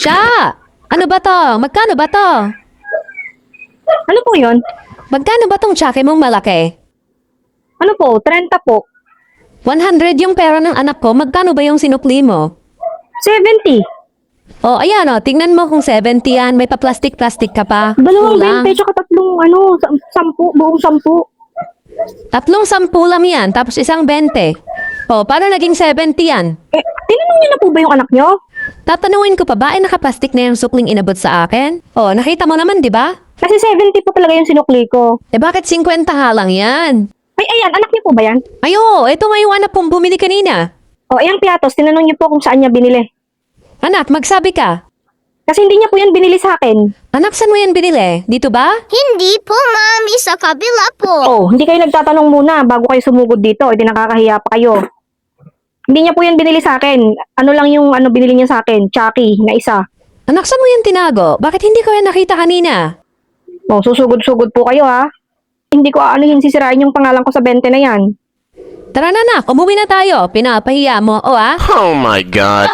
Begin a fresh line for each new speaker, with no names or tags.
Siya! Ano ba to? Magkano ba to?
Ano po yun?
Magkano ba tong tsake mong malaki?
Ano po? 30 po.
100 yung pera ng anak ko. Magkano ba yung sinukli mo?
70.
Oh, ayan o. Tingnan mo kung 70 yan. May pa-plastic-plastic ka pa.
Dalawang
Kulang.
20 tsaka tatlong 10, buong 10.
Tatlong 10 lang yan. Tapos isang 20. Oh, paano naging 70 yan?
Tinanong niyo na po ba yung anak niyo?
Tatanungin ko pa ba, naka-plastic na yung sukling inabot sa akin? Oh, nakita mo naman, di ba?
Kasi 70 po talaga yung sinukli ko.
Eh bakit 50 halang yan?
Ay, ayan, anak niyo po ba yan?
Ayo, ito nga yung anak kong bumili kanina.
O, ayang piatos, tinanong niyo po kung saan niya binili.
Anak, magsabi ka.
Kasi hindi niya po yan binili sa akin.
Anak, saan mo yan binili? Dito ba?
Hindi po, Mami. Sa kabila po.
Oh, hindi kayo nagtatanong muna bago kayo sumugod dito. Hindi nakakahiya pa kayo. Hindi niya po yan binili sa akin. Ano lang yung binili niya sa akin? Chucky na isa.
Anak, saan mo yan tinago? Bakit hindi ko yan nakita kanina?
Oh, susugod-sugod po kayo ha. Hindi ko aanuhin sisirain yung pangalan ko sa 20 na yan.
Tara na, anak. Umuwi na tayo. Pinapahiya mo. O ah?
Oh my God.